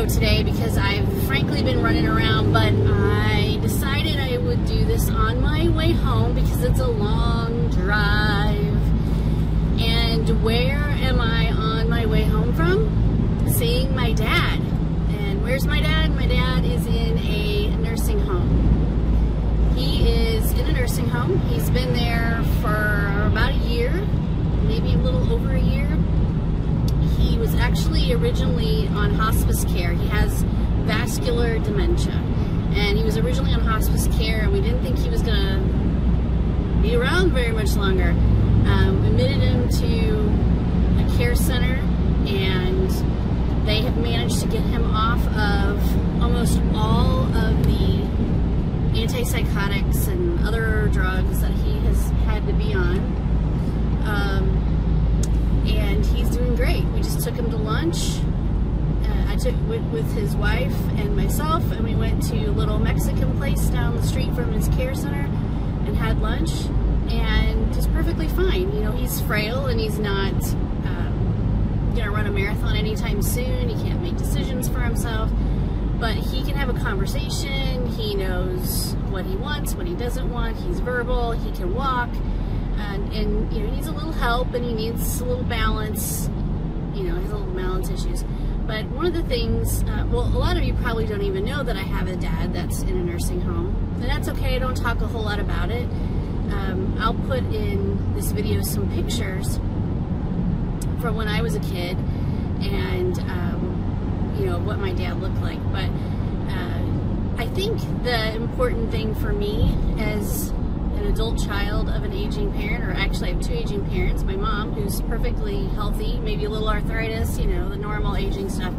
video today because I've frankly been running around, but I decided I would do this on my way home because it's a long drive. And where am I on my way home from? Seeing my dad. And where's my dad? My dad is in a nursing home. He is in a nursing home. He's been there for about a year, maybe a little over a year. He was actually originally on hospice care. He has vascular dementia, and he was originally on hospice care, and we didn't think he was going to be around very much longer. We admitted him to a care center, and they have managed to get him off of almost all of the antipsychotics and other drugs that he has had to be on. And he's doing great. We just took him to lunch. I went with his wife and myself, and we went to a little Mexican place down the street from his care center and had lunch, and just perfectly fine. You know, he's frail and he's not gonna run a marathon anytime soon. He can't make decisions for himself, but he can have a conversation. He knows what he wants, what he doesn't want. He's verbal. He can walk. And you know, he needs a little help, and he needs a little balance. You know, he has a little balance issues. But one of the things, well, a lot of you probably don't even know that I have a dad that's in a nursing home. And that's okay, I don't talk a whole lot about it. I'll put in this video some pictures from when I was a kid, and you know, what my dad looked like. But I think the important thing for me as an adult child of an aging parent, or actually I have two aging parents, my mom, who's perfectly healthy, maybe a little arthritis, you know, the normal aging stuff,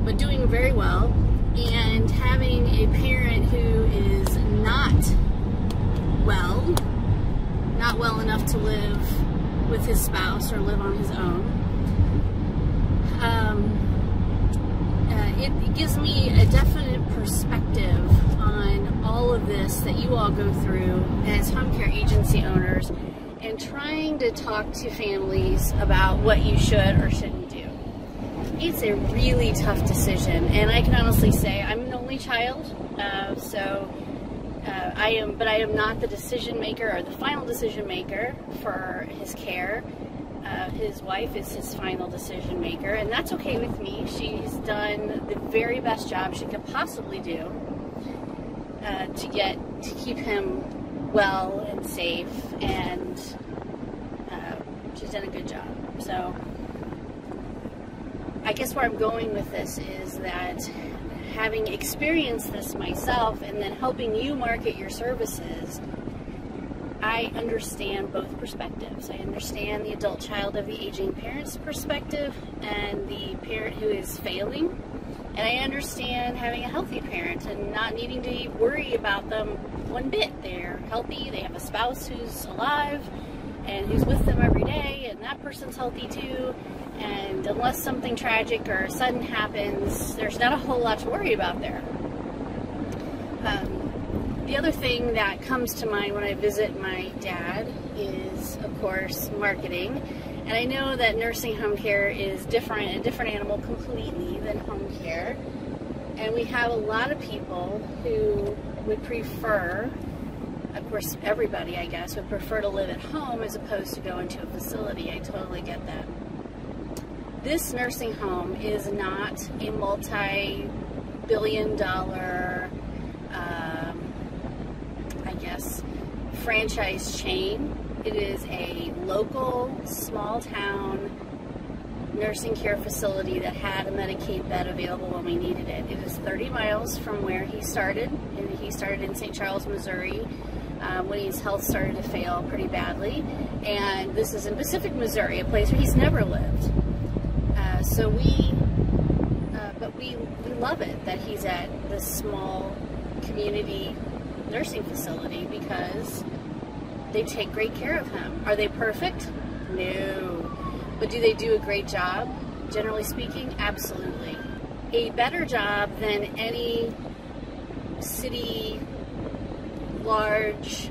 but doing very well, and having a parent who is not well enough to live with his spouse or live on his own. It gives me a definite perspective on all of this that you all go through as home care agency owners, and trying to talk to families about what you should or shouldn't do. It's a really tough decision, and I can honestly say I'm an only child, but I am not the decision maker or the final decision maker for his care. His wife is his final decision maker, and that's okay with me. She's done the very best job she could possibly do to keep him well and safe, and she's done a good job. So I guess where I'm going with this is that, having experienced this myself and then helping you market your services, I understand both perspectives. I understand the adult child of the aging parent's perspective and the parent who is failing. And I understand having a healthy parent and not needing to worry about them one bit. They're healthy, they have a spouse who's alive and who's with them every day, and that person's healthy too. And unless something tragic or sudden happens, there's not a whole lot to worry about there. The other thing that comes to mind when I visit my dad is, of course, marketing. And I know that nursing home care is different, a different animal completely than home care. And we have a lot of people who would prefer, of course everybody I guess, would prefer to live at home as opposed to go into a facility. I totally get that. This nursing home is not a multi-billion-dollar franchise chain. It is a local, small-town nursing care facility that had a Medicaid bed available when we needed it. It is 30 miles from where he started, and he started in St. Charles, Missouri, when his health started to fail pretty badly. And this is in Pacific, Missouri, a place where he's never lived. But we love it that he's at this small community nursing facility because they take great care of him. Are they perfect? No. But do they do a great job? Generally speaking, absolutely. A better job than any city, large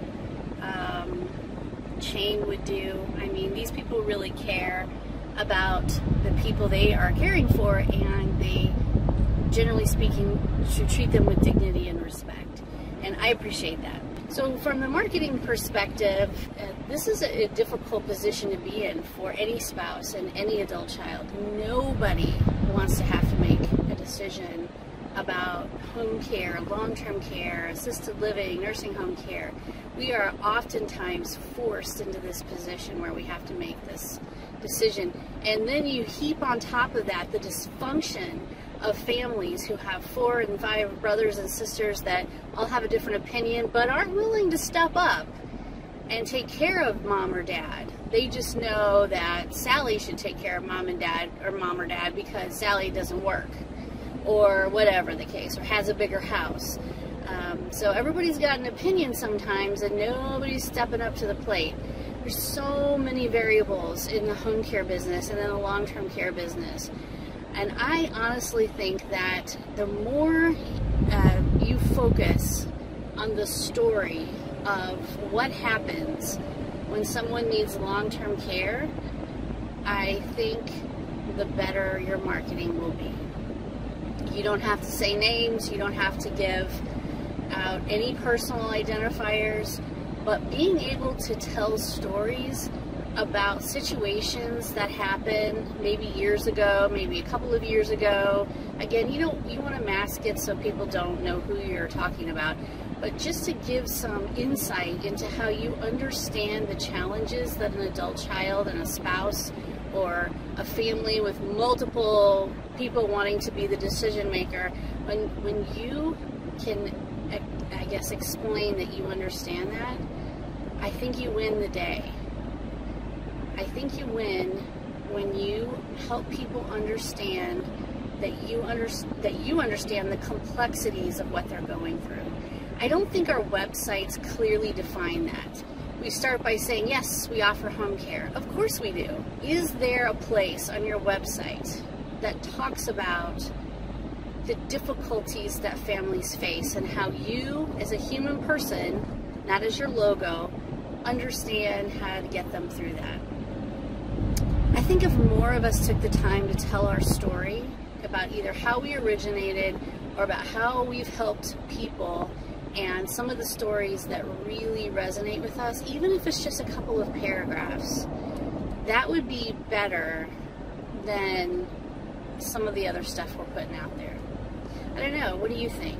chain would do. I mean, these people really care about the people they are caring for, and they generally speaking, should treat them with dignity and respect. And I appreciate that. So from the marketing perspective, this is a difficult position to be in for any spouse and any adult child. Nobody wants to have to make a decision about home care, long-term care, assisted living, nursing home care. We are oftentimes forced into this position where we have to make this decision. And then you heap on top of that the dysfunction of families who have 4 and 5 brothers and sisters that all have a different opinion but aren't willing to step up and take care of mom or dad. They just know that Sally should take care of mom and dad, or mom or dad, because Sally doesn't work, or whatever the case, or has a bigger house. So everybody's got an opinion sometimes, and nobody's stepping up to the plate. There's so many variables in the home care business and in the long-term care business. And I honestly think that the more you focus on the story of what happens when someone needs long-term care, I think the better your marketing will be. You don't have to say names, you don't have to give out any personal identifiers, but being able to tell stories about situations that happened maybe years ago, maybe a couple of years ago. Again, you want to mask it so people don't know who you're talking about, but just to give some insight into how you understand the challenges that an adult child and a spouse or a family with multiple people wanting to be the decision maker, when you can, I guess, explain that you understand that, I think you win the day. I think you win when you help people understand that you understand the complexities of what they're going through. I don't think our websites clearly define that. We start by saying, yes, we offer home care. Of course we do. Is there a place on your website that talks about the difficulties that families face and how you, as a human person, not as your logo, understand how to get them through that? I think if more of us took the time to tell our story about either how we originated or about how we've helped people, and some of the stories that really resonate with us, even if it's just a couple of paragraphs, that would be better than some of the other stuff we're putting out there. I don't know, what do you think?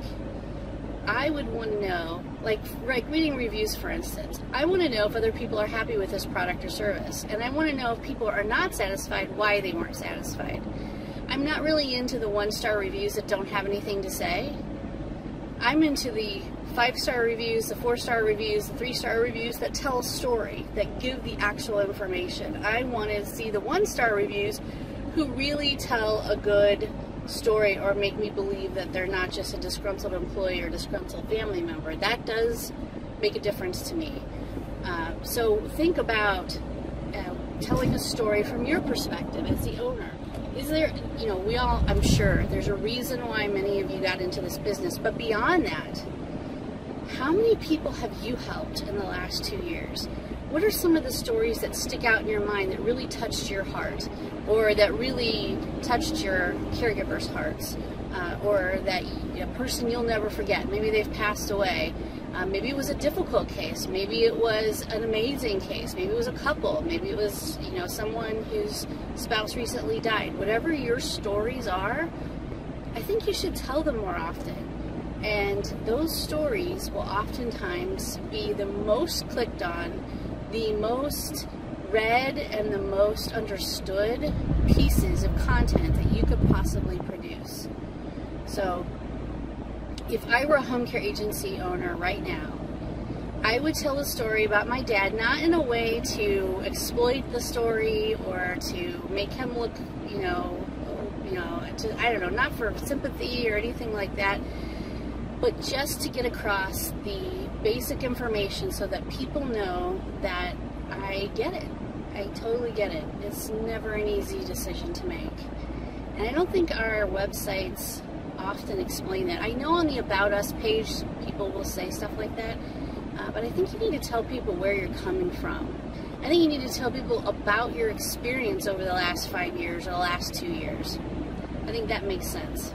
I would want to know, like reading reviews, for instance, I want to know if other people are happy with this product or service, and I want to know if people are not satisfied, why they weren't satisfied. I'm not really into the 1-star reviews that don't have anything to say. I'm into the 5-star reviews, the 4-star reviews, the 3-star reviews that tell a story, that give the actual information. I want to see the 1-star reviews who really tell a good story or make me believe that they're not just a disgruntled employee or disgruntled family member. That does make a difference to me. So think about telling a story from your perspective as the owner. Is there, we all, I'm sure, there's a reason why many of you got into this business, but beyond that, how many people have you helped in the last 2 years? What are some of the stories that stick out in your mind that really touched your heart, or that really touched your caregivers' hearts, or that a person you'll never forget? Maybe they've passed away. Maybe it was a difficult case. Maybe it was an amazing case. Maybe it was a couple. Maybe it was, someone whose spouse recently died. Whatever your stories are, I think you should tell them more often. And those stories will oftentimes be the most clicked on, the most read, and the most understood pieces of content that you could possibly produce. So if I were a home care agency owner right now, I would tell a story about my dad, not in a way to exploit the story or to make him look, I don't know, not for sympathy or anything like that, but just to get across the basic information so that people know that I get it. I totally get it. It's never an easy decision to make. And I don't think our websites often explain that. I know on the About Us page people will say stuff like that, but I think you need to tell people where you're coming from. I think you need to tell people about your experience over the last 5 years or the last 2 years. I think that makes sense.